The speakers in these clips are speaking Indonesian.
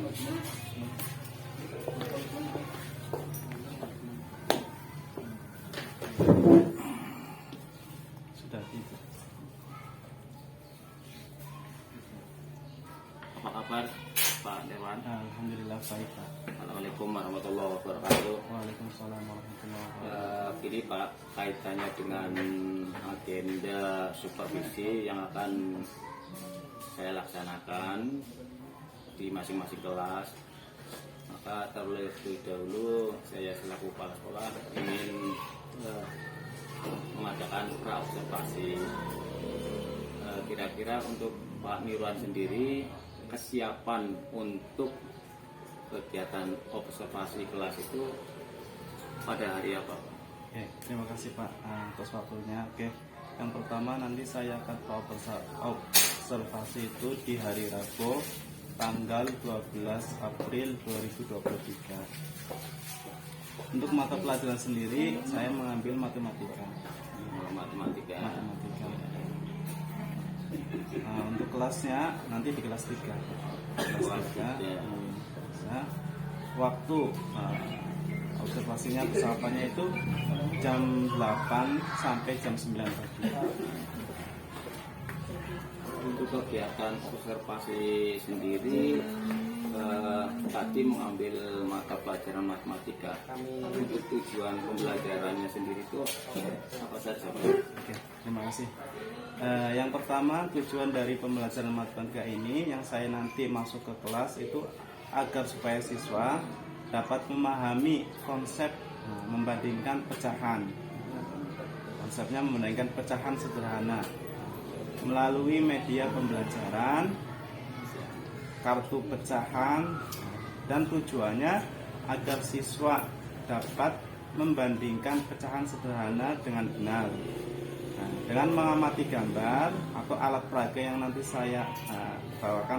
Sudah tidur. Apa kabar Pak Dewan? Alhamdulillah baik Pak. Assalamualaikum warahmatullahi wabarakatuh. Waalaikumsalam warahmatullahi wabarakatuh. Ini Pak, kaitannya dengan agenda supervisi yang akan saya laksanakan di masing-masing kelas. Maka terlebih dahulu saya selaku kepala sekolah ingin mengadakan praobservasi. Kira-kira untuk Pak Nirwan sendiri, kesiapan untuk kegiatan observasi kelas itu pada hari apa? Oke, terima kasih Pak atas waktunya. Oke, yang pertama nanti saya akan observasi itu di hari Rabu tanggal 12 April 2023. Untuk mata pelajaran sendiri saya mengambil matematika. Matematika. Untuk kelasnya nanti di kelas 3. Kelas 3. Waktu observasinya persiapannya itu jam 8 sampai jam 9 pagi. Untuk kegiatan observasi sendiri tadi mengambil mata pelajaran matematika. Untuk tujuan pembelajarannya sendiri itu apa saja? Oke, terima kasih. Yang pertama, tujuan dari pembelajaran matematika ini yang saya nanti masuk ke kelas itu agar supaya siswa dapat memahami konsep membandingkan pecahan. Konsepnya membandingkan pecahan sederhana melalui media pembelajaran, kartu pecahan, dan tujuannya agar siswa dapat membandingkan pecahan sederhana dengan benar. Dengan mengamati gambar atau alat peraga yang nanti saya bawakan,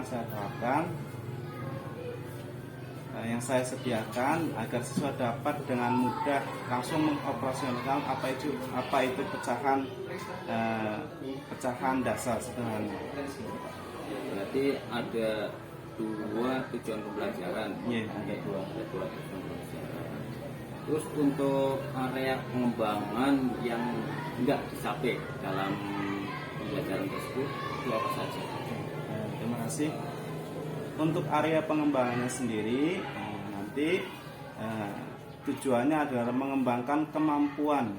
yang saya sediakan agar siswa dapat dengan mudah langsung mengoperasionalkan apa itu pecahan dasar sederhana. Berarti ada dua tujuan pembelajaran. Iya, ada dua tujuan pembelajaran. Terus untuk area pengembangan yang tidak dicapai dalam pembelajaran tersebut itu apa saja? Terima kasih. Untuk area pengembangannya sendiri nanti tujuannya adalah mengembangkan kemampuan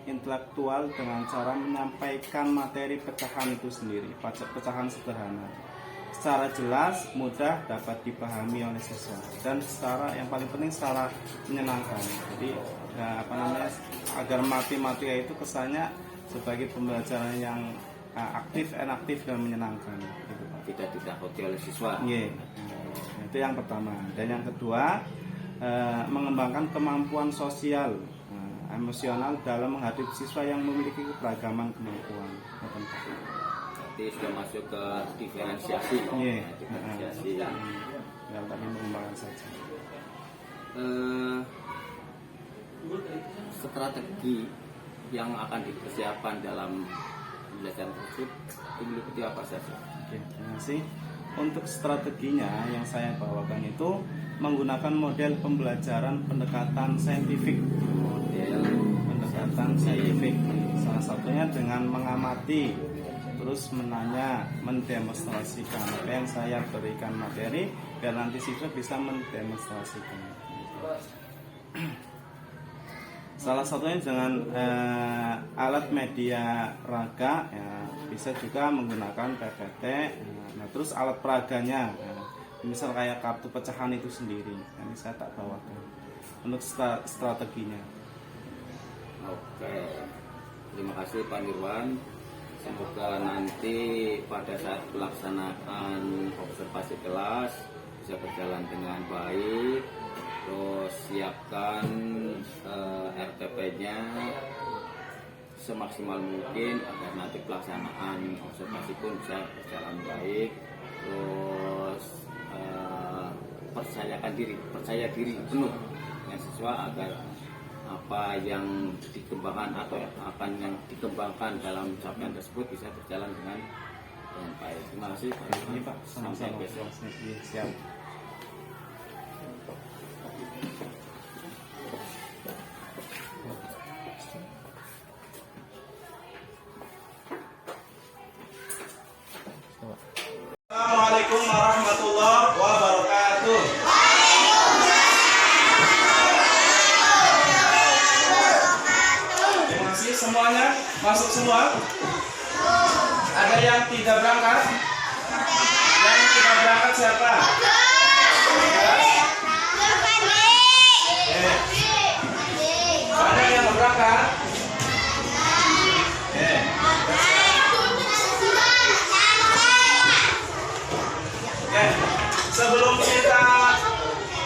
intelektual dengan cara menyampaikan materi pecahan itu sendiri, pecahan sederhana secara jelas, mudah dapat dipahami oleh siswa, dan yang paling penting secara menyenangkan. Jadi agar matematika itu kesannya sebagai pembelajaran yang aktif dan menyenangkan. Gitu, Pak. Tidak ditakuti oleh siswa. Yeah. Itu yang pertama. Dan yang kedua, mengembangkan kemampuan sosial, emosional dalam menghadapi siswa yang memiliki keberagaman kemampuan. Berarti sudah masuk ke diferensiasi. Yeah. Diferensiasi yang tadi mengembangkan saja. Strategi yang akan dipersiapkan dalam pembelajaran tersebut meliputi apa saja? Oke, terima kasih. Untuk strateginya yang saya bawakan itu menggunakan model pembelajaran pendekatan saintifik. Salah satunya dengan mengamati, terus menanya, mendemonstrasikan apa yang saya berikan materi, biar nanti siswa bisa mendemonstrasikan. Salah satunya dengan alat media raga, ya, bisa juga menggunakan PPT. Nah, terus alat peraganya, misal kayak kartu pecahan itu sendiri, ini saya tak bawakan untuk strateginya. Oke, terima kasih Pak Nirwan. Semoga nanti pada saat pelaksanaan observasi kelas bisa berjalan dengan baik. Terus siapkan RTP-nya semaksimal mungkin agar nanti pelaksanaan observasi pun bisa berjalan baik. Terus percaya diri penuh dengan siswa agar apa yang dikembangkan atau akan yang dikembangkan dalam capaian tersebut bisa berjalan dengan Baik, terima kasih Pak. Ini Pak, Sampai sama-sama. besok. Iya, siap. Assalamualaikum warahmatullahi wabarakatuh. Terima kasih semuanya. Masuk semua. Ada yang tidak berangkat? Yang tidak berangkat siapa? Ada yang berangkat? Oke. Sebelum kita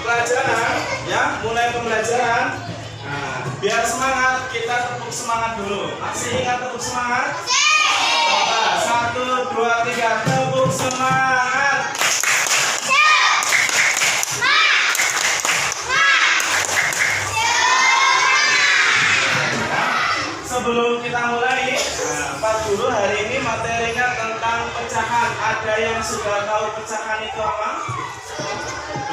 pelajaran, ya, mulai pembelajaran. Nah, biar semangat, kita tepuk semangat dulu. Masih ingat tepuk semangat? Coba, 1, 2, 3, tepuk semangat. Sebelum kita mulai, Pak Guru hari ini materinya tentang pecahan. Ada yang sudah tahu pecahan itu apa?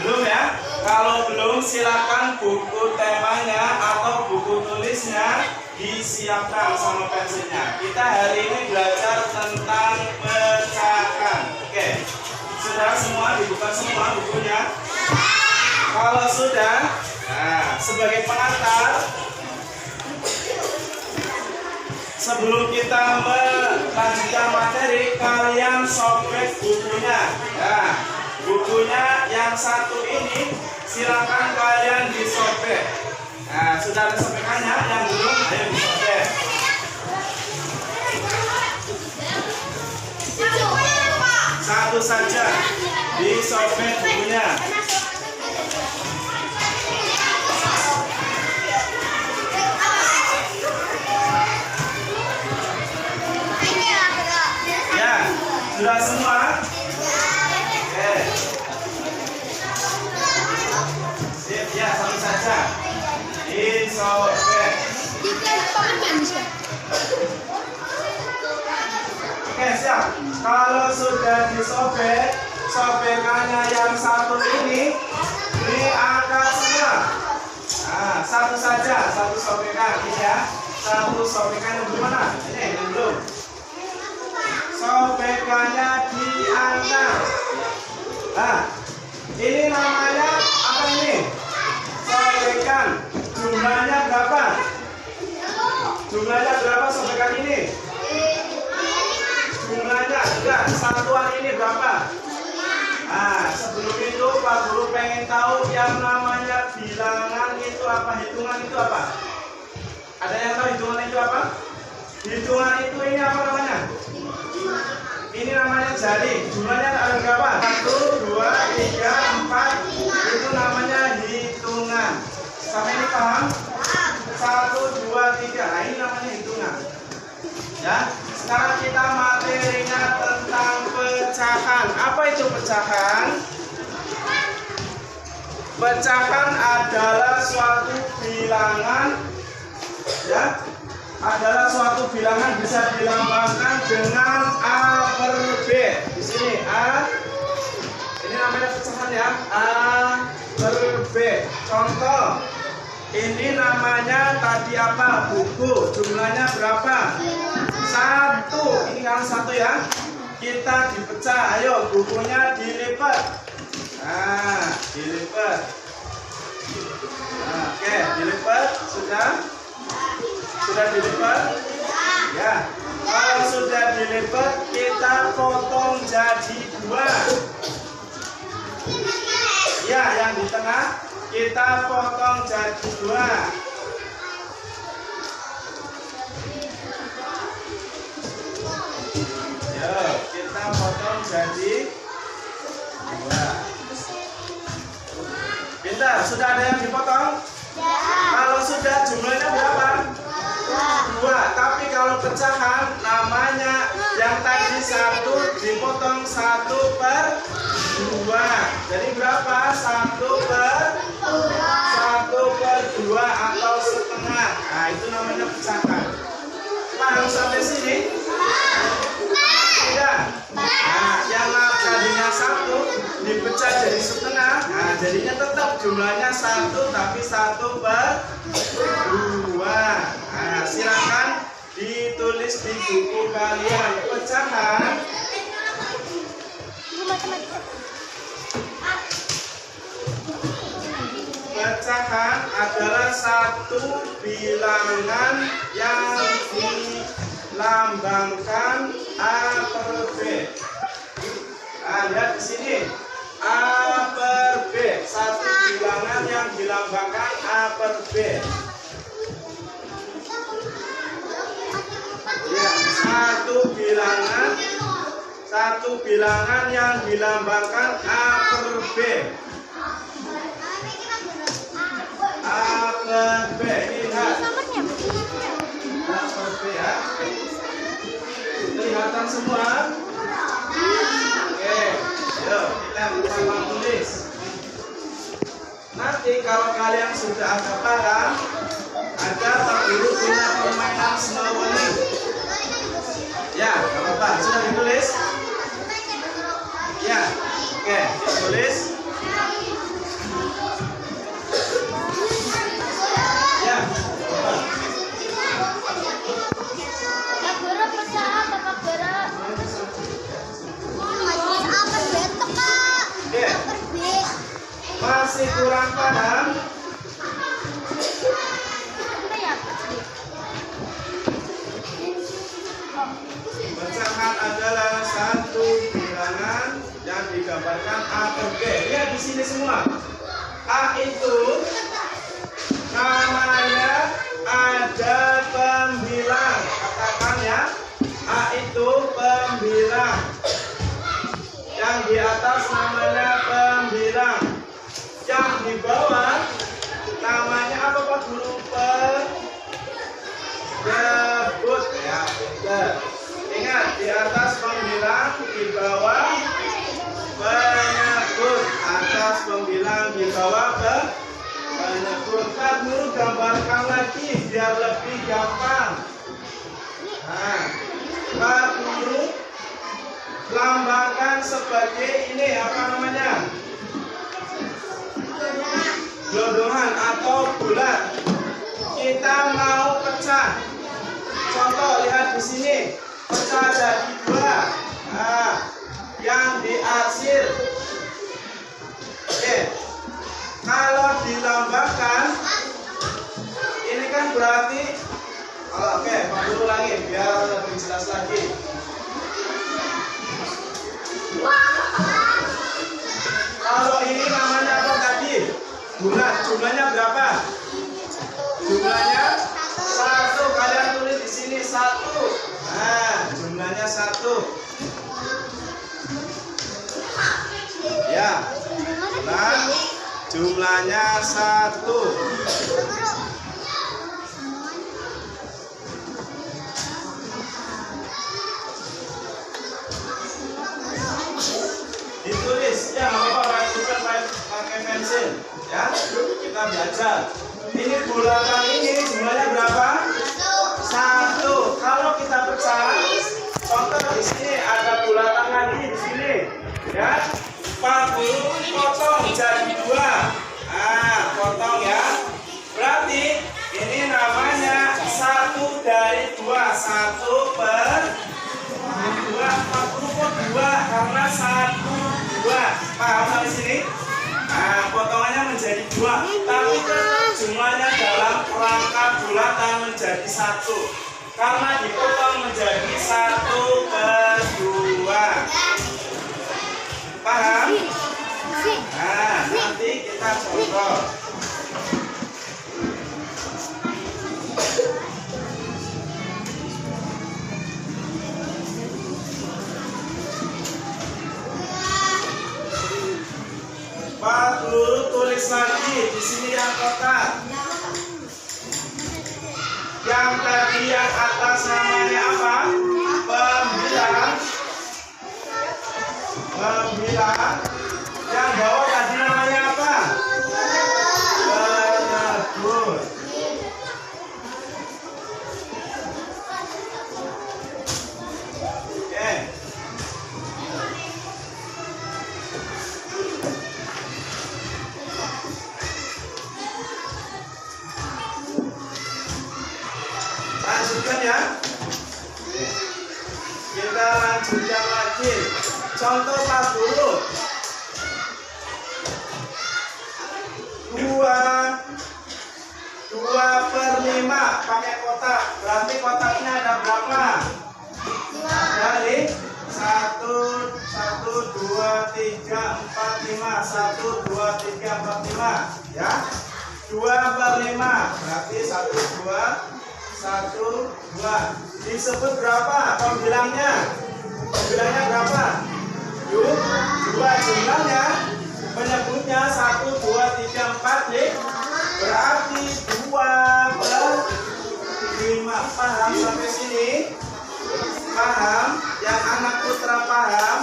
Belum ya? Kalau belum, silakan buku temanya atau buku tulisnya disiapkan sama pensilnya. Kita hari ini belajar tentang pecahan. Oke, sudah semua dibuka semua bukunya? Kalau sudah, nah, sebagai pengantar, sebelum kita melanjutkan materi, kalian sobek bukunya. Nah, bukunya yang satu ini silakan kalian disobek. Nah, sudah ada sobekannya, yang belum ayo disobek. Satu saja disobek bukunya. Ya, sudah semua? Oke. Sip, ya, satu saja. Disobek. Oke, siap. Kalau sudah disobek, sobekannya yang satu ini diangkat semua. Nah, satu saja, satu sobekan ini ya. Satu sobekan yang mana? Ini yang belum. Sobekannya diangkat. Nah, ini namanya apa ini? Sobekan. Jumlahnya berapa? Jumlahnya berapa sobekan ini? Jumlahnya enggak, satuan ini berapa? Nah, sebelum itu Pak Guru pengen tahu yang namanya bilangan itu apa, hitungan itu apa? Ada yang tahu hitungan itu apa? Hitungan itu ini apa namanya? Ini namanya jari. Jumlahnya ada berapa? 1, 2, 3, 4. Itu namanya hitungan. Sampai ini paham? 1, 2, 3. Nah, ini namanya hitungan. Ya. Sekarang kita materinya tentang pecahan. Apa itu pecahan? Pecahan adalah suatu bilangan, ya, adalah suatu bilangan bisa dilambangkan dengan A per B. Di sini A, ini namanya pecahan ya, A per B. Contoh, ini namanya tadi apa? Buku. Jumlahnya berapa? 1. Ini kan 1 ya. Kita dipecah. Ayo, bukunya dilipat. Nah, dilipat. Nah, oke, dilipat. Sudah? Sudah dilipat? Ya. Kalau sudah dilipat, kita potong jadi 2. Ya, yang di tengah kita potong jadi 2. Yo, kita potong jadi 2. Pintar, sudah ada yang dipotong? Ya. Kalau sudah jumlahnya berapa? 2. Tapi kalau pecahan namanya yang tadi 1 dipotong 1 per 2. Jadi berapa? 1 per 2 atau setengah. Nah, itu namanya pecahan. Paham sampai sini? Tidak? jadi setengah, nah jadinya tetap jumlahnya 1 tapi 1/2. Nah, silakan ditulis di buku kalian pecahan. Pecahan adalah satu bilangan yang dilambangkan A per B. Nah, lihat di sini A per B, satu bilangan yang dilambangkan A per B. Ya, satu bilangan yang dilambangkan A per B. A per B, lihat. A per B ya. Kelihatan semua? Oke, yuk kita sama tulis. Nanti kalau kalian sudah agak paham, ada Pak Guru punya permainan snowballing. Ya, nggak apa-apa. Sudah ditulis? Ya, oke, tulis. Ya, apa? Oke. Masih kurang paham? Pecahan adalah satu bilangan yang digambarkan A per B. Lihat di sini semua. A itu namanya ada pembilang. Katakan ya, A itu pembilang. Yang di atas namanya pembilang. Yang di bawah namanya apa Pak Guru? Penyebut ya. Ingat, di atas pembilang, di bawah penyebut. Atas pembilang, di bawah penyebut. Pak Guru gambarkan lagi biar lebih gampang. Nah, Pak Guru lambangkan sebagai ini apa namanya? Gelondongan atau bulat. Kita mau pecah. Contoh lihat di sini, pecah jadi 2. Nah, yang diarsir. Oke. Kalau dilambangkan, ini kan berarti. Oke, Pak Guru lagi biar lebih jelas lagi. Kalau ini namanya apa tadi? Bulat. Jumlahnya berapa? Jumlahnya 1. Kalian tulis di sini 1. Nah, jumlahnya 1. Ya. Nah, jumlahnya 1. Ditulis ya, apa pakai pensil ya. Kita belajar. Ini bulatan ini jumlahnya berapa? 1. Kalau kita pecah, contoh di sini ada bulatan lagi di sini ya. 40 potong jadi 2. Nah, potong ya. Berarti ini namanya 1 dari 2. 1 per 2. 40 kok 2 karena 1 2. Paham sampai sini? Nah, potongannya menjadi 2, tapi tetap jumlahnya dalam rangka bulatan menjadi 1 karena dipotong menjadi 1 per 2. Paham? Nah, nanti kita contoh. Pak Guru tulis lagi di sini yang kotak. Yang tadi yang atas namanya apa? Pembilang. Pembilang. Yang bawah tadi namanya apa? Penyebut. Oke. Contoh 40. 2/5 pakai kotak. Berarti kotaknya ada berapa? Dari 1, 2, 3, 4, 5. 1, 2, 3, 4, 5. Ya. 2/5. Berarti 1, 2, 1, 2. Disebut berapa pembilangnya? Pembilangnya berapa? 2 jumlahnya. Penyebutnya 1, 2, 3, 4 nih. Berarti 2/5. Paham sampai sini? Paham? Yang anak putra paham?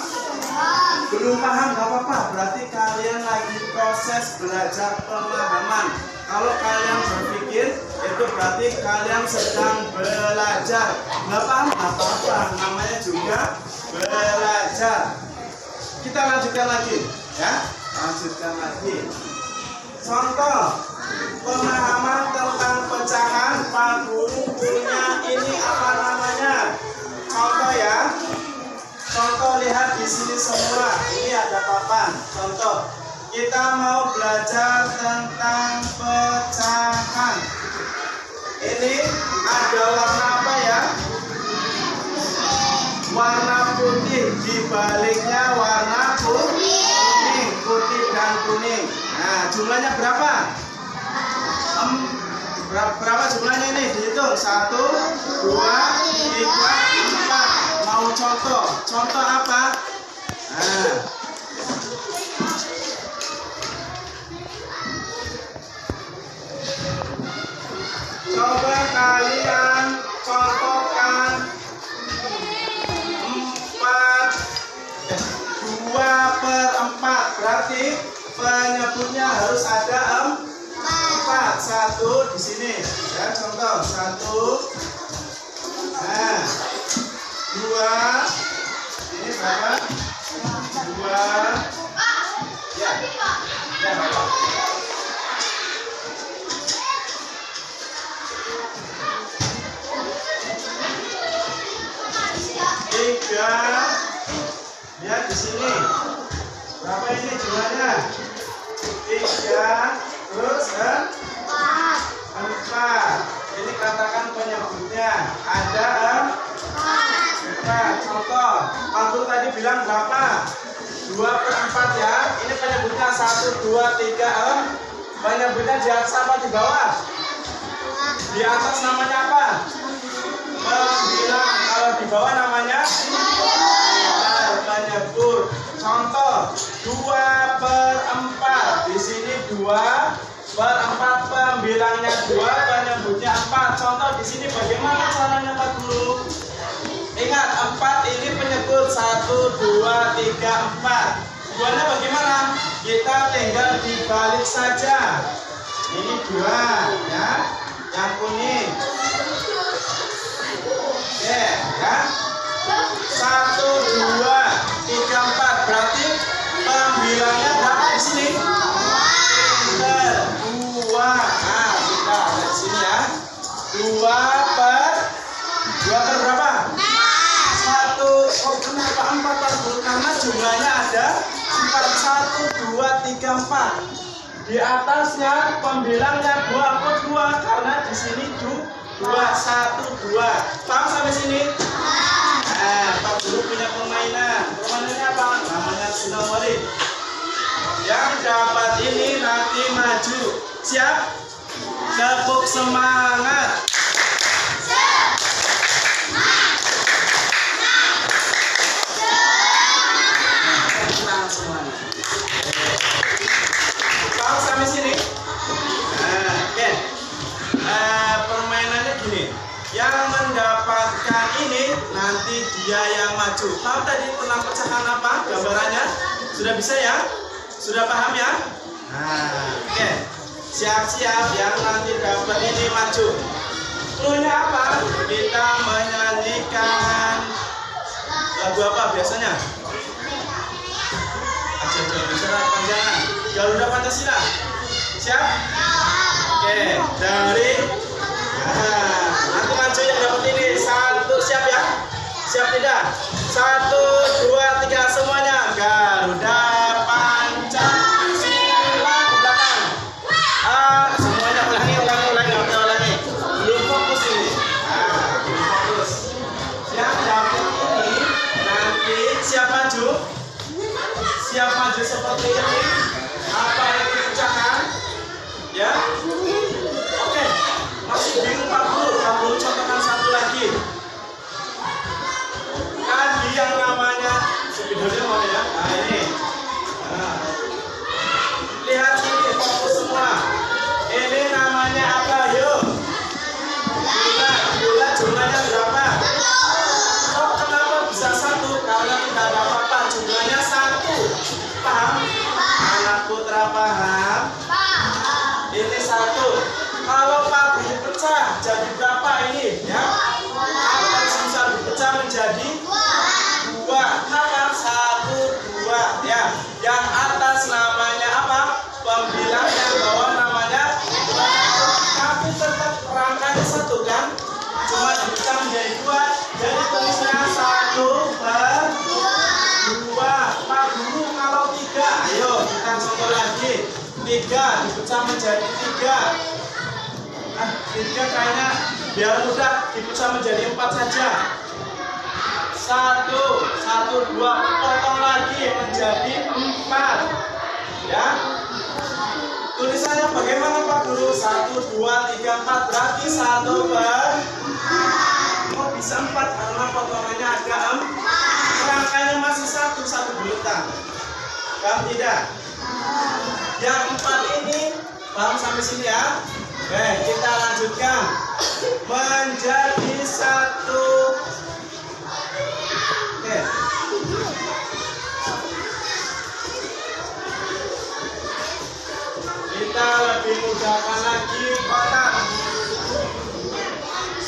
Belum paham gak apa-apa. Berarti kalian lagi proses belajar pemahaman. Kalau kalian berpikir itu berarti kalian sedang belajar. Gak paham? Gak apa-apa. Namanya juga belajar. Kita lanjutkan lagi, ya. Lanjutkan lagi. Contoh pemahaman tentang pecahan. Pak Guru punya ini apa namanya? Contoh ya. Contoh lihat di sini semua. Ini ada papan. Contoh. Kita mau belajar tentang pecahan. Ini ada warna apa ya? Warna putih. Di baliknya warna kuning. Putih dan kuning. Nah, jumlahnya berapa? Berapa jumlahnya ini? Dihitung. 1, 2, 3, 4. Mau contoh? Contoh apa? Nah. Coba kalian contohkan 2/4. Berarti penyebutnya harus ada 4. 1 di sini. Ya, contoh 1. Nah, 2. Ini berapa? 2. Ya. Ya, Bapak. 3. Lihat di sini. Berapa ini jumlahnya? 3. Terus 4. Ini katakan penyebutnya. Ada 4. Contoh. Pantul tadi bilang berapa? 2/4 ya. Ini penyebutnya 1, 2, 3. Penyebutnya di atas apa di bawah? Di atas namanya apa? Pembilang. Kalau di bawah namanya penyebut. Contoh 2/4. Di sini 2/4. Pembilangnya 2, penyebutnya 4. Contoh di sini bagaimana caranya Pak Guru? Ingat 4 ini penyebut 1, 2, 3, 4. Duanya bagaimana? Kita tinggal dibalik saja. Ini 2 ya. Yang kuning. Oke, ya. 1, 2, 3, 4. Berarti pembilangnya berapa di sini? 2. Nah, kita lihat di sini ya. 2 per berapa? 1. Oh, kenapa 4 Pak Guru? Karena jumlahnya ada 4. 1, 2, 3, 4. Di atasnya pembilangnya 2 per 2 karena di sini 2, 1, 2. Paham sampai sini? Nah, Pak Guru punya permainan. Permainannya apa? Namanya Sunnah Walid. Yang dapat ini nanti maju. Siap? Tepuk semangat. Paham sampai sini? Nah, oke. Permainannya gini. Yang mendapatkan ini nanti dia yang maju. Tahu tadi tentang pecahan apa gambarannya? Sudah bisa ya? Sudah paham ya? Nah, oke. Siap-siap yang nanti dapat ini maju. Cluenya apa? Kita menyanyikan lagu apa biasanya? Aja bicara panjangan. Garuda Pancasila. Siap? Oke, dari nanti maju yang dapat ini. 1, siap ya? Siap tidak? 1, 2, 3 semuanya. maju? Siap maju seperti ini? Apa ini pecahan? Ya? Oke. Masih bingung Pak Guru contohkan satu lagi. Tadi yang namanya videonya mana ya? Nah ini. Nah. Lihat sini fokus semua. Ini namanya apa? Yuk. Bulat jumlahnya berapa? Oh, kenapa bisa satu? Karena tidak ada apa-apa. Jumlahnya satu. Paham? Anak putra paham? Ini satu. Kalau pagi dipecah jadi berapa ini? Ya. Akan bisa dipecah menjadi dua. Kenapa? Satu, dua. Ya. Yang atas namanya apa? Pembilang, yang bawah namanya. Tapi tetap rangkanya satu kan? Cuma dipecah menjadi dua. Jadi tulisnya satu per dua. Pak Guru kalau tiga, ayo kita coba lagi. Tiga dipecah menjadi tiga. Tiga kayaknya biar mudah dipecah menjadi empat saja. Satu, dua, potong lagi menjadi empat. Ya. Tulisannya bagaimana Pak Guru? 1, 2, 3, 4 berarti 1 per. Oh bisa 4 karena potongannya agak rangkainya masih satu buletan. Paham tidak? Yang 4 ini paham sampai sini ya? Oke, kita lanjutkan menjadi satu. Oke. Kita lebih mudahkan lagi kotak.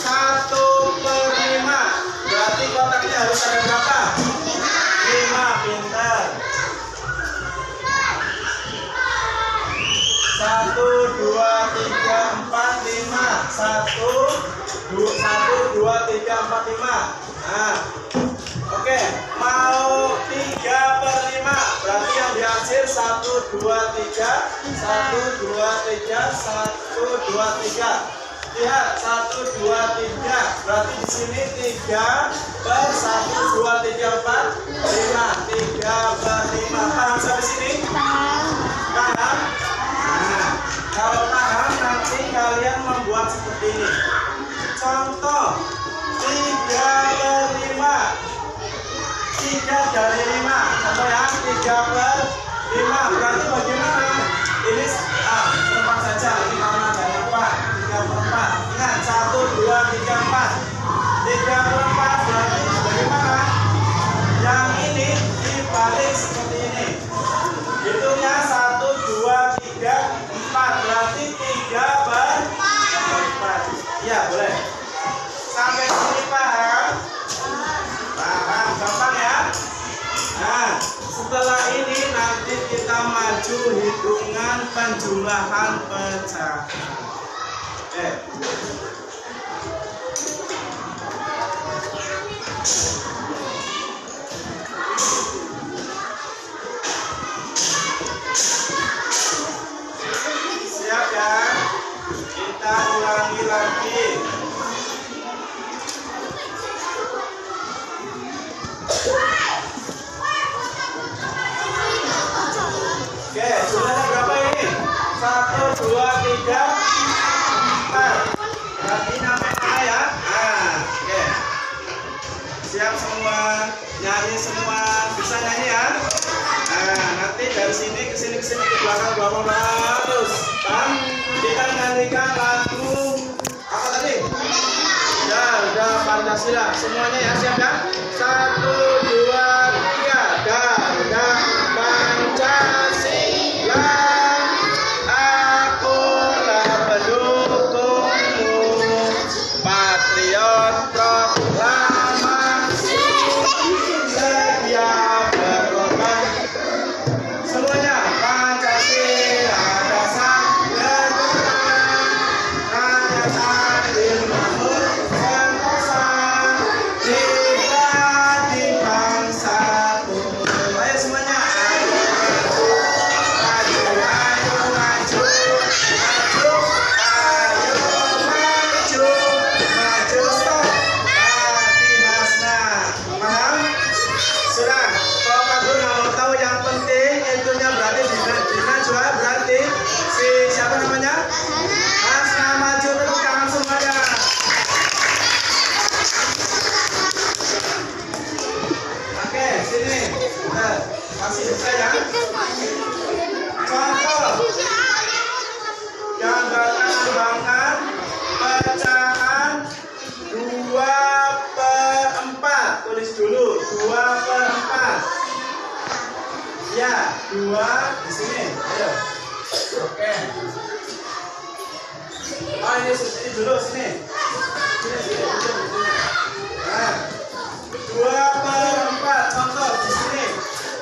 1/5. Berarti kotaknya harus ada berapa? 5, pintar. 1, 2, 3, 4, 5. 1, 2, 3, 4, 5. Nah, oke, mau 3/5. Berarti yang dihasil 1, 2, 3. 1, 2, 3. 1, 2, 3. Lihat 1, 2, 3. Berarti di sini 3 per 1, 2, 3, 4, 5. 3/5. Paham sampai sini? Paham? Nah, kalau paham nanti kalian membuat seperti ini. Contoh 3/5. 3 dari 5. Contoh ya, 3/5. Berarti bagaimana? Ini perempat saja. Ini karena ada 4. 3/4. Ingat 1, 2, 3, 4. 3/4 berarti bagaimana? Yang ini dibalik seperti ini. Hitungnya 1, 2, 3, 4. Berarti 3/4. Iya boleh. Sampai sini paham? Paham, gampang ya. Nah, setelah ini nanti kita maju hitungan penjumlahan pecahan. Siap ya? Kita ulangi lagi. Oke, jumlahnya berapa ini? 1, 2, 3, 4. Berarti namanya ya. Nah, oke. Siap semua, nyanyi semua, bisa nyanyi ya. Nah, nanti dari sini ke sini ke belakang terus. Paham? Kita nyanyikan lagu apa tadi? Ya, udah Pancasila. Semuanya ya, siap ya? 1, 2, 3. Garuda Pancasila. Akulah pendukungmu, patriot proklamasi, sedia berkorban. Semuanya Pancasila dasar negara, rakyat adil makmur sentosa, tidak 2 di sini. Ayo. Oke. Oh ini dulu sini. Sini. Nah, 2/4 contoh di sini.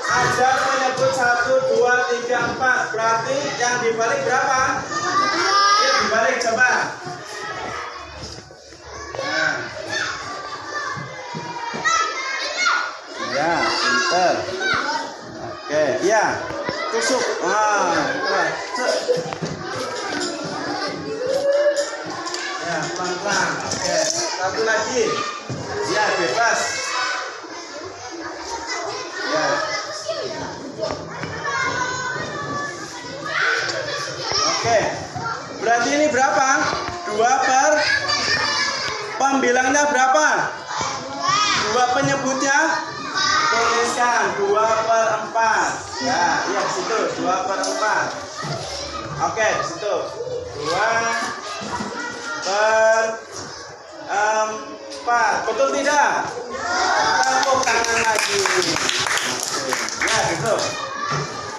Ada menyebut 1, 2, 3, 4. Berarti yang dibalik berapa? Ya dibalik coba. Nah. Ya, pinter. Oke, ya. Tusuk. Ya, pelan-pelan. Oke, satu lagi. Ya, bebas. Ya. Oke. Berarti ini berapa? 2 per pembilangnya berapa? 2 penyebutnya? Tuliskan 2/4. Ya, iya di situ 2/4. Oke, di situ 2/4. Betul tidak? Tepuk tangan lagi. Ya, gitu.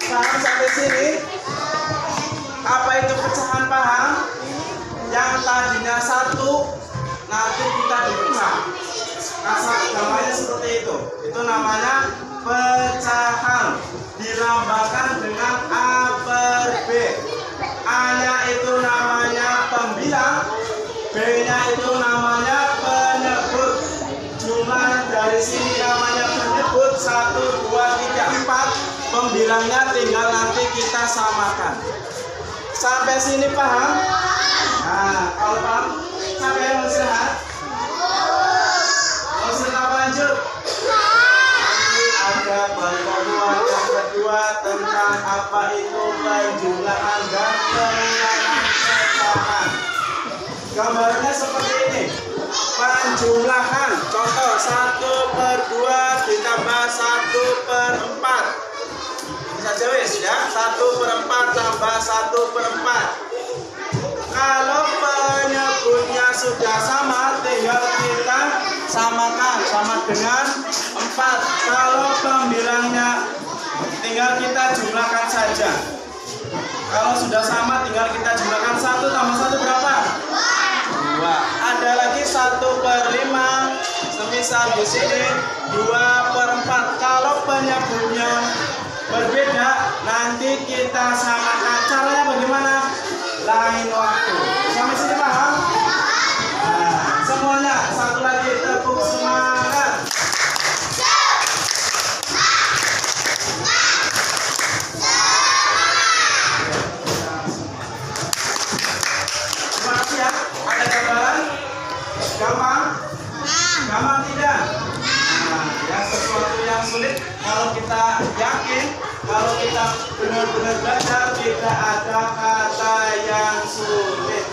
Paham sampai sini? Apa itu pecahan paham? Yang tadinya 1 nanti kita dipecah. Namanya seperti itu. Itu namanya pecahan. Dilambangkan dengan A per B. A-nya itu namanya pembilang, B-nya itu namanya penyebut. Jumlah dari sini namanya penyebut 1, 2, 3, 4. Pembilangnya tinggal nanti kita samakan. Sampai sini paham? Nah, kalau paham, sampai yang istirahat. Lanjut. Ada pertemuan yang kedua tentang apa itu penjumlahan dan pengulangan pecahan. Gambarnya seperti ini. Penjumlahan. Contoh 1/2 ditambah 1/4. Bisa jawis ya. 1/4 tambah 1/4. Kalau penyebutnya sudah sama, tinggal kita samakan sama dengan 4. Kalau pembilangnya tinggal kita jumlahkan saja. Kalau sudah sama tinggal kita jumlahkan 1 tambah 1 berapa? 2. Ada lagi 1/5. Semisal di sini 2/4. Kalau penyebutnya berbeda, nanti kita samakan. Caranya bagaimana? Lain waktu. Sampai sini paham? Nah, semuanya satu lagi tepuk semangat. Terima kasih ya. Ada gambaran? Gampang? Gampang tidak? Nah, yang sesuatu yang sulit kalau kita yakin, kalau kita benar-benar belajar, tidak ada kata yang sulit.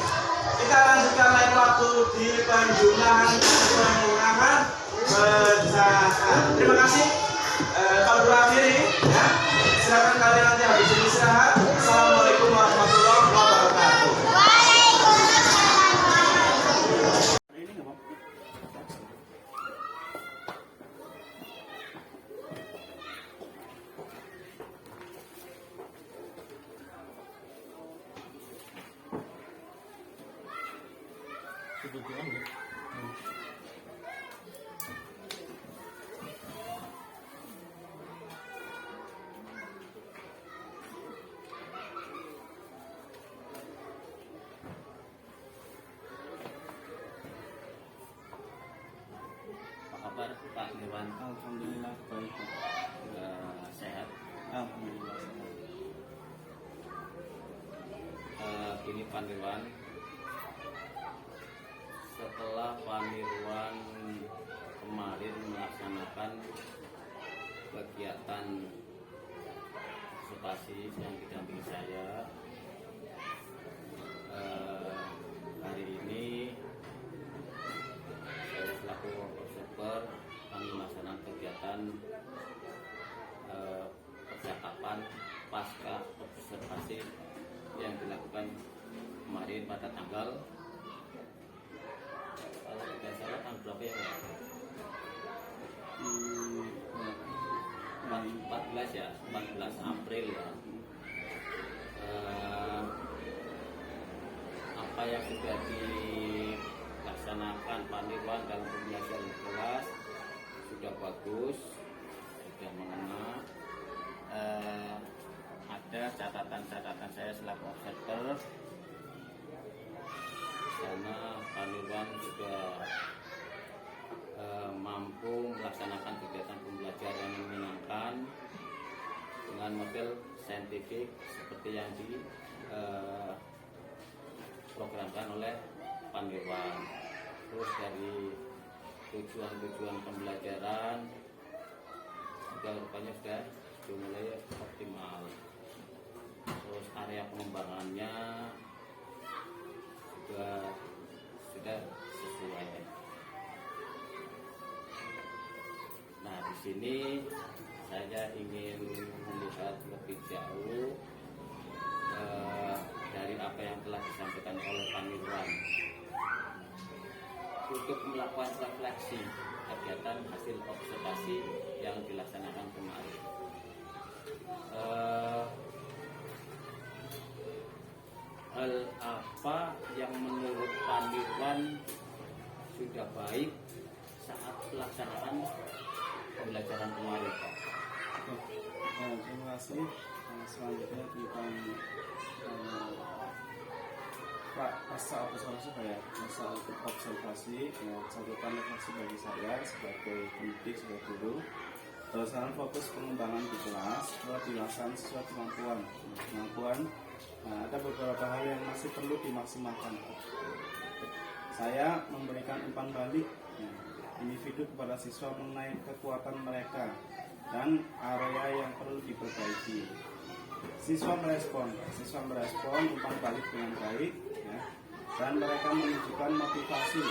Kita lanjutkan lain waktu di penjumlahan dan pengurangan pecahan. Terima kasih. Kalau berakhir ya, silakan kalian nanti habis ini istirahat. Assalamualaikum warahmatullahi wabarakatuh. Kabar Pak Dewan? Alhamdulillah baik. Sehat. Alhamdulillah. Ini Pak Dewan. Setelah Pak Dewan kemarin melaksanakan kegiatan konsultasi yang didampingi saya, hari ini saya selaku observer kami melaksanakan kegiatan percakapan pasca observasi yang dilakukan kemarin pada tanggal, kalau tidak salah tanggal berapa ya Pak? 14 ya, 14 April ya. Apa yang sudah dilaksanakan Pak Nirwan dalam pembelajaran kelas sudah bagus, sudah mengena. Ada catatan-catatan saya selaku observer. Karena Pak Nirwan sudah mampu melaksanakan kegiatan pembelajaran yang menyenangkan dengan model saintifik seperti yang diprogramkan oleh Pak Nirwan. Terus dari tujuan-tujuan pembelajaran juga rupanya sudah mulai optimal. Terus area pengembangannya juga sudah sesuai. Nah, di sini saya ingin melihat lebih jauh dari apa yang telah disampaikan oleh Pak Nirwan untuk melakukan refleksi kegiatan hasil observasi yang dilaksanakan kemarin. Hal apa yang menurut Pak Nirwan sudah baik saat pelaksanaan pembelajaran kemarin, Pak? Terima kasih. Selanjutnya tentang Pak masa observasi ya, masa observasi catatan refleksi bagi saya sebagai pendidik, sebagai guru. Berdasarkan fokus pengembangan di kelas telah dilaksanakan sesuai kemampuan. Ada beberapa hal yang masih perlu dimaksimalkan. Saya memberikan umpan balik individu kepada siswa mengenai kekuatan mereka dan area yang perlu diperbaiki. Siswa merespon umpan balik dengan baik, dan mereka menunjukkan motivasi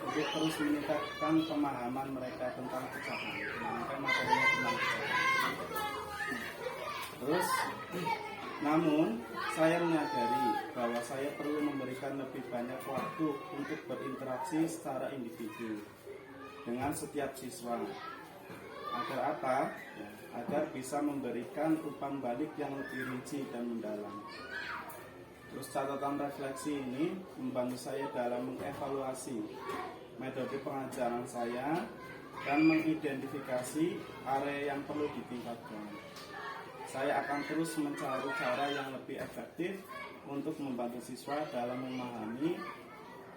untuk terus meningkatkan pemahaman mereka tentang pecahan, mengenai materinya tentang pecahan. Terus, namun saya menyadari bahwa saya perlu memberikan lebih banyak waktu untuk berinteraksi secara individu dengan setiap siswa. Agar apa? Agar bisa memberikan umpan balik yang lebih rinci dan mendalam. Terus catatan refleksi ini membantu saya dalam mengevaluasi metode pengajaran saya dan mengidentifikasi area yang perlu ditingkatkan. Saya akan terus mencari cara yang lebih efektif untuk membantu siswa dalam memahami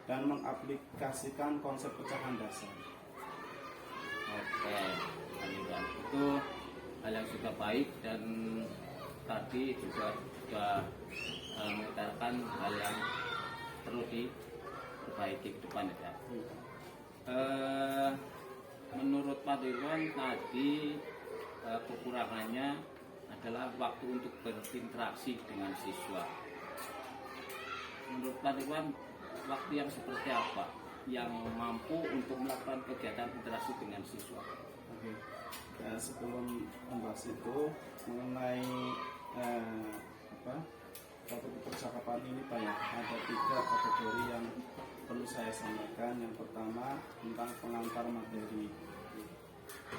dan mengaplikasikan konsep pecahan dasar. Oke, itu hal yang sudah baik, dan tadi juga sudah mengutarakan hal yang perlu diperbaiki ke depan ya. Menurut Pak Nirwan tadi kekurangannya adalah waktu untuk berinteraksi dengan siswa. Menurut Pak Nirwan, waktu yang seperti apa yang mampu untuk melakukan kegiatan interaksi dengan siswa? Oke. Sebelum membahas itu mengenai topik percakapan ini, Pak, ya, ada 3 kategori yang perlu saya sampaikan. Yang pertama tentang pengantar materi.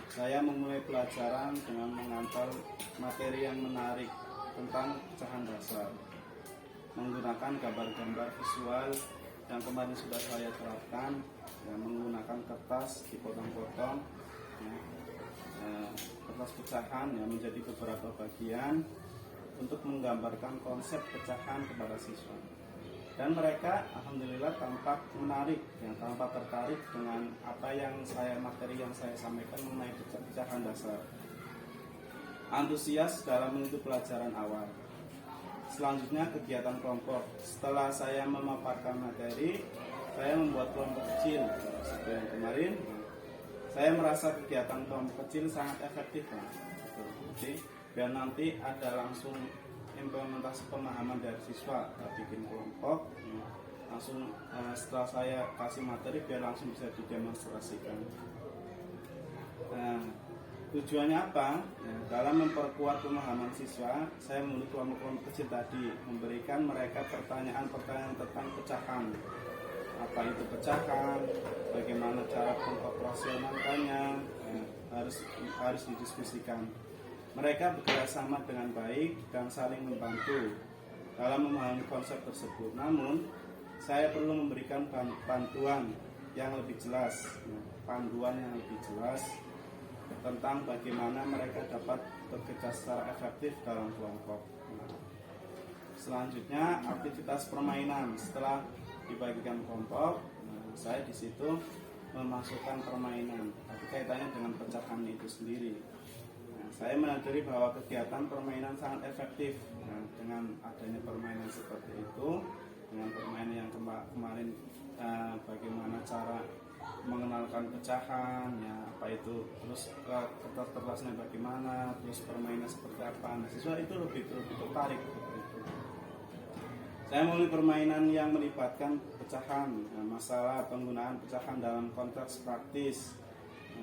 Saya memulai pelajaran dengan mengantar materi yang menarik tentang pecahan dasar, menggunakan gambar-gambar visual yang kemarin sudah saya terapkan, menggunakan kertas dipotong-potong, kertas pecahan menjadi beberapa bagian untuk menggambarkan konsep pecahan kepada siswa. Dan mereka alhamdulillah tampak menarik, tampak tertarik dengan apa yang materi yang saya sampaikan mengenai pecahan dasar. Antusias dalam mengikuti pelajaran awal. Selanjutnya kegiatan kelompok. Setelah saya memaparkan materi, saya membuat kelompok kecil. Seperti yang kemarin, saya merasa kegiatan kelompok kecil sangat efektif. Jadi, biar nanti ada langsung implementasi pemahaman dari siswa. Kita bikin kelompok, langsung setelah saya kasih materi biar langsung bisa didemonstrasikan. Tujuannya apa? Dalam memperkuat pemahaman siswa, saya memilih kelompok-kelompok kecil tadi, memberikan mereka pertanyaan-pertanyaan tentang pecahan. Apa itu pecahan? Bagaimana cara pengoperasionalkannya? Harus didiskusikan. Mereka bekerjasama dengan baik dan saling membantu dalam memahami konsep tersebut. Namun, saya perlu memberikan bantuan yang lebih jelas, panduan yang lebih jelas tentang bagaimana mereka dapat bekerja secara efektif dalam kelompok. Selanjutnya, aktivitas permainan. Setelah dibagikan kelompok, saya di situ memasukkan permainan, tapi kaitannya dengan pecahan itu sendiri. Saya menyadari bahwa kegiatan permainan sangat efektif. Dengan adanya permainan seperti itu, dengan permainan yang kemarin, bagaimana cara mengenalkan pecahan, ya apa itu, terus keterbatasannya bagaimana, terus permainan seperti apa. Nah, siswa itu lebih tertarik seperti itu. Saya memilih permainan yang melibatkan pecahan, masalah penggunaan pecahan dalam konteks praktis,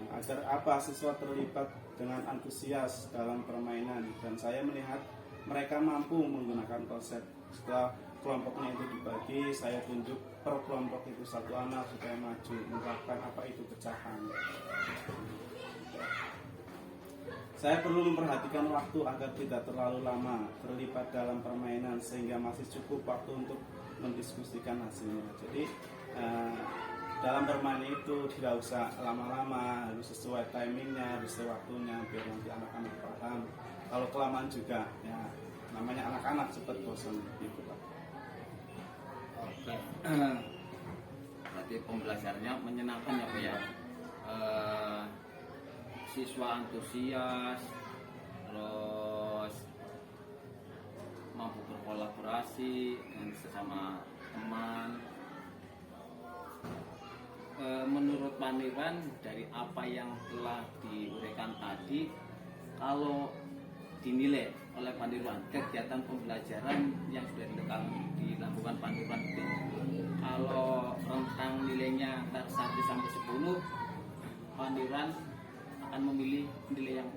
agar apa siswa terlibat dengan antusias dalam permainan, dan saya melihat mereka mampu menggunakan konsep. Setelah kelompoknya itu dibagi, saya tunjuk per kelompok itu satu anak supaya maju menerapkan apa itu pecahan. Saya perlu memperhatikan waktu agar tidak terlalu lama terlibat dalam permainan, sehingga masih cukup waktu untuk mendiskusikan hasilnya. Jadi dalam permainan itu tidak usah lama-lama, harus sesuai timingnya, harus sesuai waktunya, biar nanti anak-anak paham. Kalau kelamaan juga, ya namanya anak-anak cepat bosan gitu Pak. Oke. Berarti pembelajarannya menyenangkan ya Pak ya. Siswa antusias, terus mampu berkolaborasi dengan sesama teman. Menurut Pak Nirwan, dari apa yang telah diuraikan tadi, kalau dinilai oleh Pak Nirwan kegiatan pembelajaran yang sudah dilakukan Pak Nirwan itu, kalau rentang nilainya antara 1 sampai 10, Pak Nirwan akan memilih nilai yang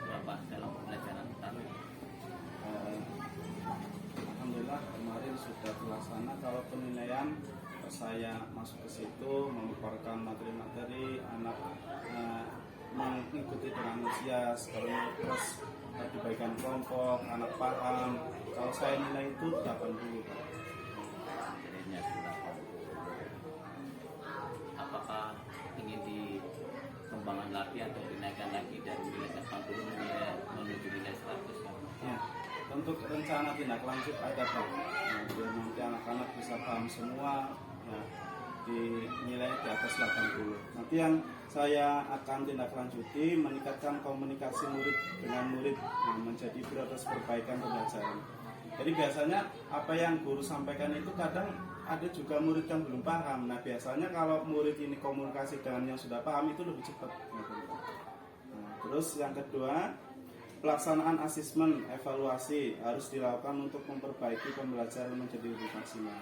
berapa dalam pembelajaran tadi? Alhamdulillah kemarin sudah terlaksana. Kalau penilaian, saya masuk ke situ memaparkan materi-materi, anak mengikuti dengan antusias. Kalau terus dibagikan kelompok, anak paham. Kalau saya nilai itu 80. Nilainya sudah 80. Apakah ingin dikembangkan lagi atau dinaikkan lagi dari nilai 80 menuju nilai 100? Ya, untuk rencana tindak lanjut ada Pak. Biar nanti anak-anak bisa paham semua, ya, di nilai di atas 80. Nanti yang saya akan tindak lanjuti meningkatkan komunikasi murid dengan murid, menjadi prioritas perbaikan pembelajaran. Jadi biasanya apa yang guru sampaikan itu kadang ada juga murid yang belum paham. Nah biasanya kalau murid ini komunikasi dengan yang sudah paham itu lebih cepat. Nah, terus yang kedua, pelaksanaan asesmen evaluasi harus dilakukan untuk memperbaiki pembelajaran menjadi lebih maksimal.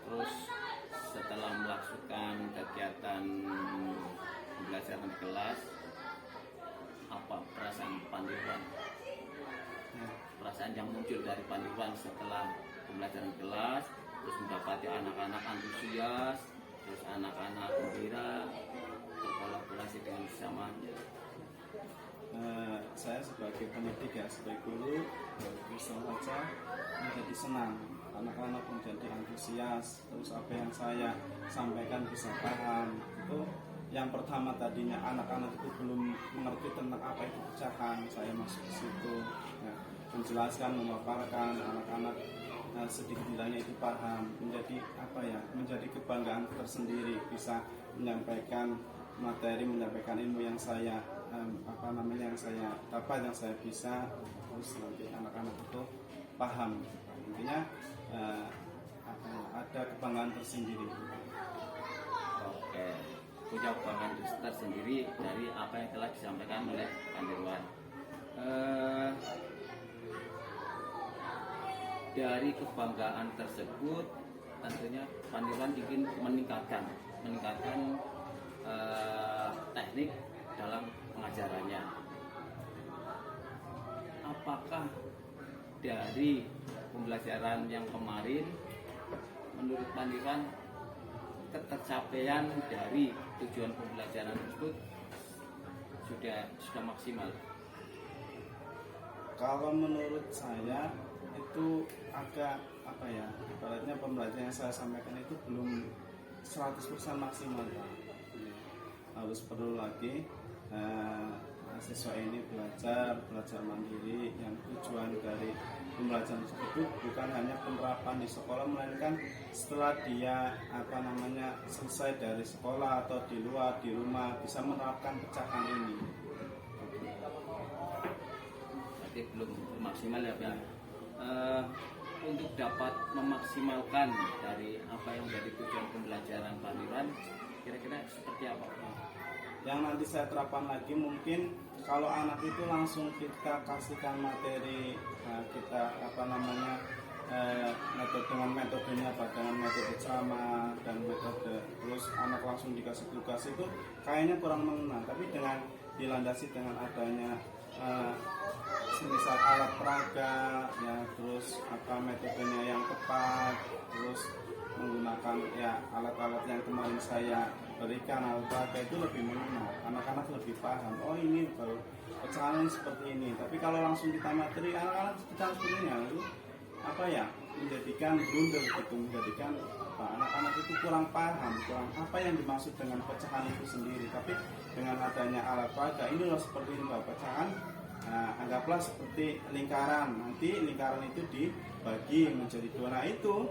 Terus setelah melakukan kegiatan pembelajaran di kelas, apa perasaan Pak Nirwan? Perasaan yang muncul dari Pak Nirwan setelah pembelajaran kelas, terus mendapati anak-anak antusias, terus anak-anak gembira, berkolaborasi dengan sesamanya. Saya sebagai pendidik, ya sebagai guru, bisa saja menjadi senang, anak-anak menjadi antusias, terus apa yang saya sampaikan bisa paham. Itu yang pertama, tadinya anak-anak itu belum mengerti tentang apa itu pecahan, saya masuk ke situ, ya, menjelaskan, memaparkan, anak-anak sedikit tidaknya itu paham, menjadi apa ya, menjadi kebanggaan tersendiri, bisa menyampaikan materi, menyampaikan ilmu yang saya yang saya dapat, yang saya bisa, terus nanti anak-anak itu paham. Intinya ada kebanggaan tersendiri. Oke, punya kebanggaan tersendiri dari apa yang telah disampaikan oleh Pak Nirwan. Dari kebanggaan tersebut, tentunya Pak Nirwan ingin meningkatkan teknik dalam pengajarannya. Apakah dari pembelajaran yang kemarin menurut Panirwan ketercapaian dari tujuan pembelajaran tersebut sudah maksimal? Kalau menurut saya itu agak apa ya, ibaratnya pembelajaran yang saya sampaikan itu belum 100% maksimal, Pak. Harus perlu lagi siswa ini belajar mandiri, yang tujuan dari pembelajaran tersebut bukan hanya penerapan di sekolah, melainkan setelah dia selesai dari sekolah atau di luar, di rumah, bisa menerapkan pecahan ini. Berarti belum maksimal ya Pak. Untuk dapat memaksimalkan dari apa yang menjadi tujuan pembelajaran Panirwan, kira-kira seperti apa? Yang nanti saya terapkan lagi, mungkin kalau anak itu langsung kita kasihkan materi, kita dengan metodenya, dengan metode sama dan metode, terus anak langsung dikasih tugas, itu kayaknya kurang mengenal. Tapi dengan dilandasi dengan adanya semisal alat peraga, ya, terus metodenya yang tepat, terus menggunakan alat-alat yang kemarin saya berikan, alat peraga itu lebih mengenal, anak-anak lebih paham. Oh, ini kalau pecahan seperti ini. Tapi kalau langsung kita materi, anak-anak pecahan seperti ini, lalu menjadikan blunder, gitu, menjadikan anak-anak itu kurang paham, kurang apa yang dimaksud dengan pecahan itu sendiri. Tapi dengan adanya alat peraga, ini loh seperti ini Pak, pecahan. Anggaplah seperti lingkaran. Nanti lingkaran itu dibagi menjadi dua. Nah itu,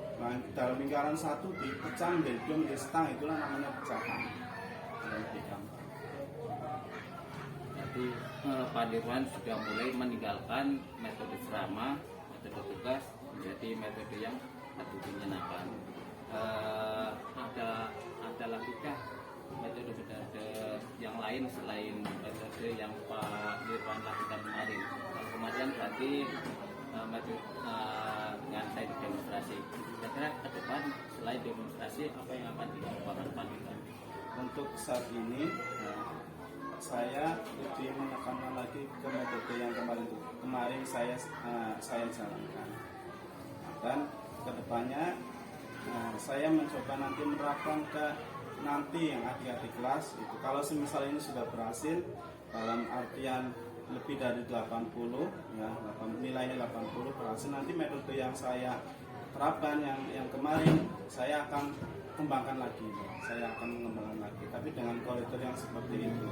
dalam lingkaran satu dipecah menjadi dua, menjadi setang. Itulah namanya pecahan. Jadi Panirwan sudah mulai meninggalkan metode serama, metode tugas, menjadi metode yang lebih menyenangkan. Ada lagi kah metode-metode yang lain selain metode yang Pak Nirwan lakukan kemarin? Kalau kemarin berarti metode dengan saya demonstrasi. Kira-kira ke depan selain demonstrasi apa yang akan dilakukan Pak Nirwan? Untuk saat ini saya lebih menekankan lagi ke metode yang kemarin saya jalankan, dan kedepannya saya mencoba nanti menerapkan ke nanti yang adik-adik kelas itu. Kalau semisal ini sudah berhasil dalam artian lebih dari 80, ya, nilainya 80 berhasil, nanti metode yang saya terapkan yang kemarin saya akan kembangkan lagi, saya akan mengembangkan lagi, tapi dengan koridor yang seperti itu.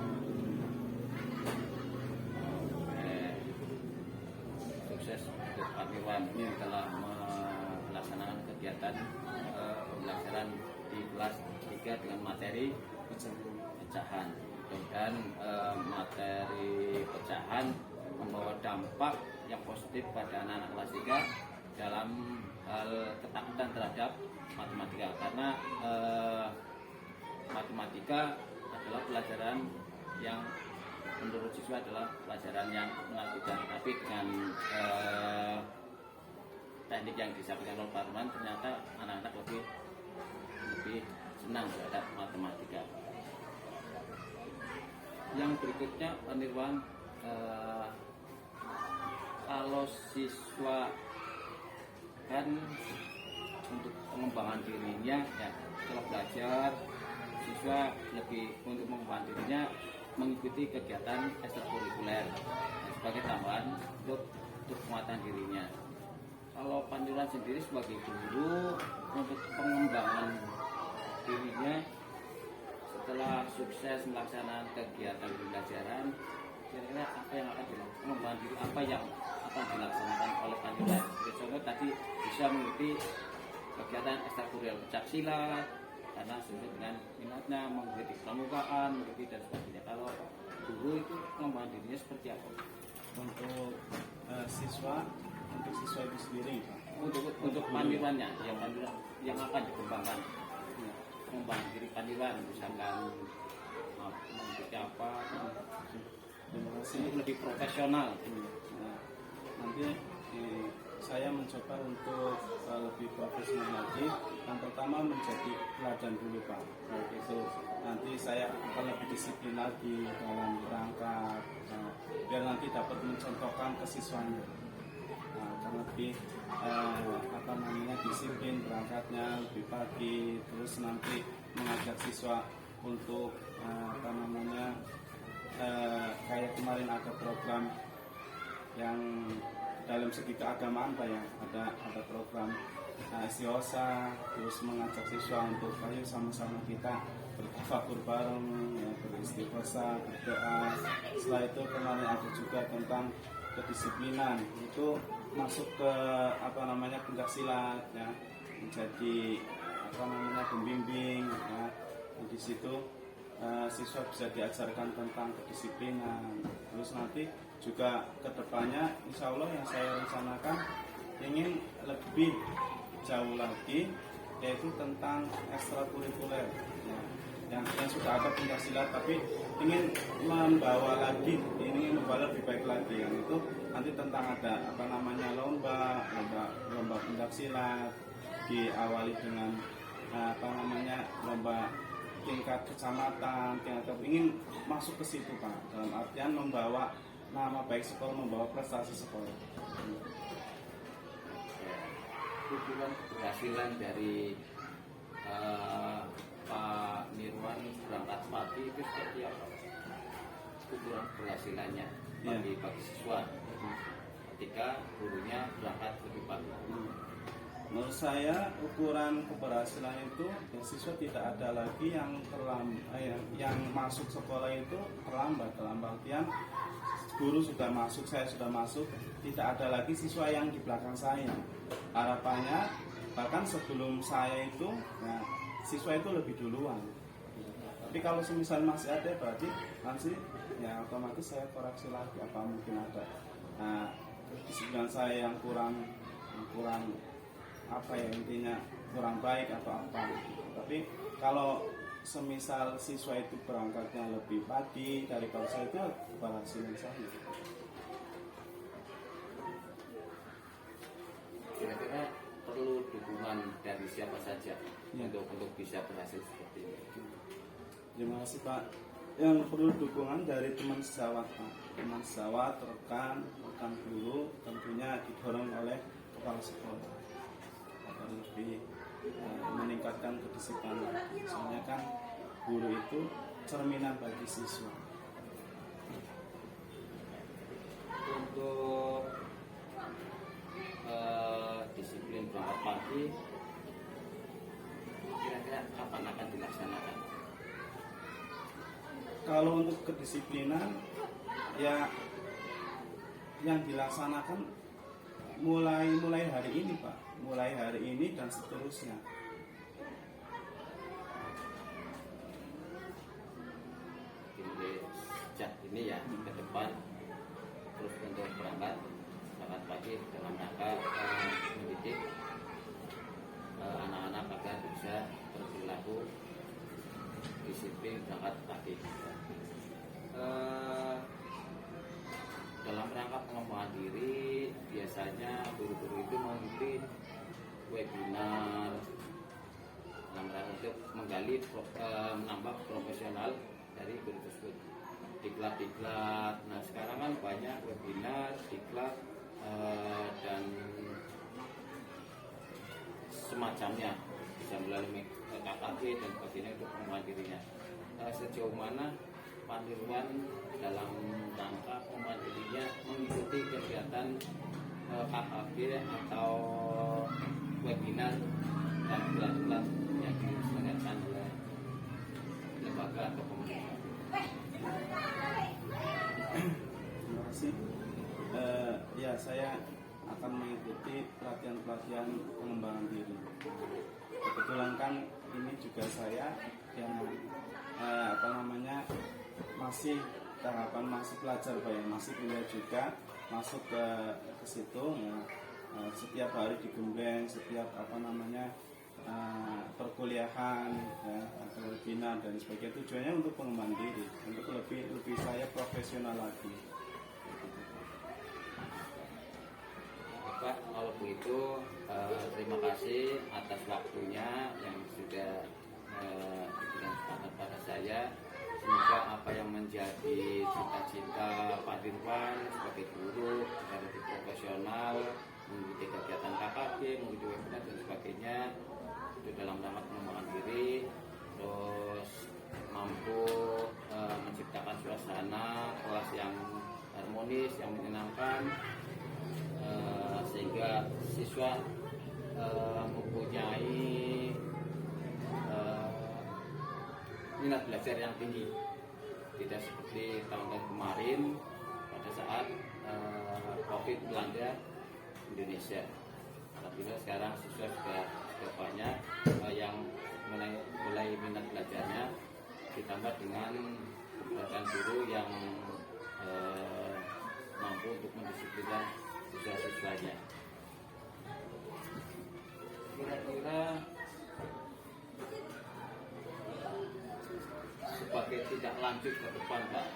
Sukses untuk Pak Nirwan telah melaksanakan kegiatan pembelajaran di kelas 3 dengan materi pecahan, dan materi pecahan membawa dampak yang positif pada anak-anak kelas 3 dalam hal ketakutan terhadap matematika, karena matematika adalah pelajaran yang menurut siswa adalah pelajaran yang menakutkan, tapi dengan teknik yang disampaikan oleh Pak Nirwan ternyata anak-anak lebih senang terhadap matematika. Yang berikutnya Pak Nirwan, kalau siswa kan untuk pengembangan dirinya, ya, setelah belajar siswa lebih untuk mengembangkan dirinya mengikuti kegiatan ekstrakurikuler sebagai tambahan untuk penguatan dirinya. Kalau Pak Nirwan sendiri sebagai guru, untuk pengembangan dirinya setelah sukses melaksanakan kegiatan pembelajaran, kira-kira apa yang akan dilakukan pengembangan diri, apa yang akan dilaksanakan oleh Pak Nirwan? Contoh tadi bisa mengikuti kegiatan ekstrakurikuler pencaksilat karena sesuai dengan minatnya, mengikuti pramukaan, mengikuti dan sebagainya. Kalau guru itu pengembangan dirinya seperti apa? Untuk siswa itu sendiri, Pak. Untuk Panirwannya, yang akan dikembangkan, pengembangan diri Panirwan, misalkan mengikuti apa, lebih profesional. Nanti saya mencoba untuk lebih profesional lagi. Yang pertama menjadi teladan dulu, Pak. Itu nanti saya akan lebih disiplin lagi dalam berangkat, biar nanti dapat mencontohkan ke siswanya. akan lebih disiplin berangkatnya lebih pagi, terus nanti mengajak siswa untuk kayak kemarin ada program yang dalam segi keagamaan Pak ya, ada program istiosa, terus mengajak siswa untuk ayo sama-sama kita bertafakur bareng, ya, beristighosah, berdoa. Setelah itu kemarin ada juga tentang kedisiplinan, itu masuk ke pencak silat ya, menjadi pembimbing ya. Di situ siswa bisa diajarkan tentang kedisiplinan. Terus nanti juga kedepannya insya Allah yang saya rencanakan ingin lebih jauh lagi, yaitu tentang ekstrakurikuler ya. Yang sudah ada pencak silat tapi ingin membawa lebih baik lagi, yang itu nanti tentang ada lomba pencak silat, diawali dengan lomba tingkat kecamatan, ingin masuk ke situ Pak, dalam artian membawa nama baik sekolah, membawa prestasi sekolah. Tujuan keberhasilan dari Pak Nirwan berangkat pagi itu seperti apa? Tujuan keberhasilannya bagi siswa ketika gurunya berangkat lebih pagi. Menurut saya ukuran keberhasilan itu siswa tidak ada lagi yang masuk sekolah itu terlambat, dalam artian guru sudah masuk, saya sudah masuk, tidak ada lagi siswa yang di belakang saya. Harapannya bahkan sebelum saya itu siswa itu lebih duluan. Tapi kalau semisal masih ada, berarti nanti ya otomatis saya koreksi lagi apa mungkin ada kedisiplinan saya yang kurang intinya kurang baik atau apa. Tapi kalau semisal siswa itu berangkatnya lebih pagi daripada saya, itu keberhasilan saya. Kira-kira perlu dukungan dari siapa saja untuk bisa berhasil seperti ini? Terima kasih Pak. Yang perlu dukungan dari teman sejawat Pak, teman sejawat, rekan guru, tentunya didorong oleh kepala sekolah agar lebih meningkatkan kedisiplinan. Soalnya kan guru itu cerminan bagi siswa. Untuk disiplin berangkat pagi, kira-kira kapan akan dilaksanakan? Kalau untuk kedisiplinan ya yang dilaksanakan mulai hari ini Pak, mulai hari ini dan seterusnya. Sejak ini ya ke depan terus untuk berangkat pagi dalam rangka mendidik anak-anak agar bisa berperilaku disiplin berangkat pagi. Dalam rangka pengembangan diri, biasanya guru-guru itu mengikuti webinar dalam rangka untuk menggali menambah profesional dari guru tersebut. Diklat. Nah sekarang kan banyak webinar, diklat dan semacamnya, bisa melalui KKG dan sebagainya untuk pengembangan dirinya. Sejauh mana Pak Nirwan dalam rangka pengembangan dirinya mengikuti kegiatan KKG atau webinar dan diklat yang diselenggarakan oleh lembaga atau pemerintah? Terima kasih. Ya saya akan mengikuti pelatihan pengembangan diri. Kebetulan kan ini juga saya yang masih tahapan masih pelajar Pak ya, masih kuliah juga, masuk ke situ ya. Setiap hari digembleng, setiap perkuliahan ya, webinar dan sebagainya, tujuannya untuk pengembangan diri, untuk lebih saya profesional lagi. Pak, kalau begitu terima kasih atas waktunya yang sudah diberikan pada saya. Semoga apa yang menjadi cita-cita Pak Nirwan sebagai guru, sebagai profesional mengikuti kegiatan KKB, mengikuti webinar dan sebagainya, itu dalam rangka pengembangan diri, terus mampu menciptakan suasana kelas yang harmonis, yang menyenangkan, sehingga siswa mempunyai minat belajar yang tinggi, tidak seperti tahun-tahun kemarin pada saat COVID melanda Indonesia. Alhamdulillah sekarang siswa sudah banyak yang mulai minat belajarnya, ditambah dengan keberadaan guru yang mampu untuk mendisiplinkan siswa-siswanya. Kira-kira sebagai tindak lanjut ke depan, Pak,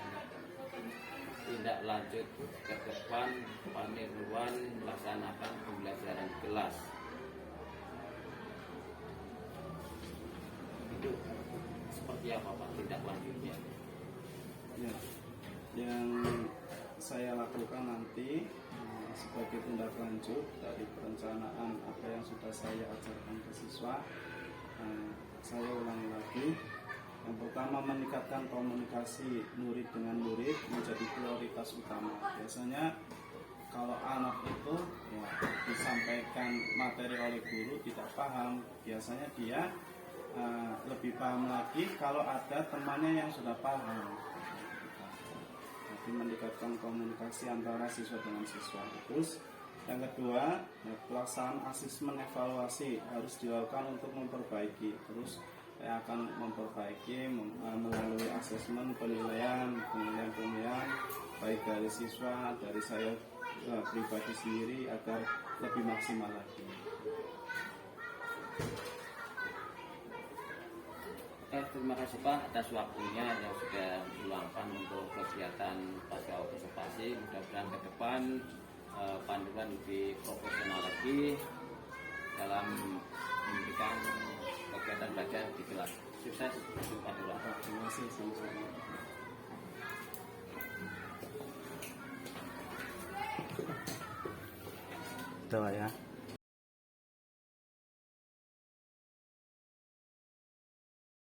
tindak lanjut ke depan Paniruan melaksanakan pembelajaran kelas itu seperti apa, Pak, tindak lanjutnya? Ya, yang saya lakukan nanti sebagai tindak lanjut dari perencanaan apa yang sudah saya ajarkan ke siswa, saya ulangi lagi. Yang pertama, meningkatkan komunikasi murid dengan murid menjadi prioritas utama. Biasanya kalau anak itu ya, disampaikan materi oleh guru tidak paham, biasanya dia lebih paham lagi kalau ada temannya yang sudah paham. Jadi meningkatkan komunikasi antara siswa dengan siswa. Terus yang kedua, ya, pelaksanaan asesmen evaluasi harus dilakukan untuk memperbaiki. Terus saya akan memperbaiki melalui asesmen penilaian baik dari siswa, dari saya pribadi sendiri agar lebih maksimal lagi. Terima kasih Pak atas waktunya yang sudah diluangkan untuk kegiatan pasca observasi. Mudah-mudahan ke depan Panduan lebih profesional lagi dalam memberikan kegiatan belajar di kelas. Sukses untuk Panduan. Terima kasih sama-sama. Itu ya.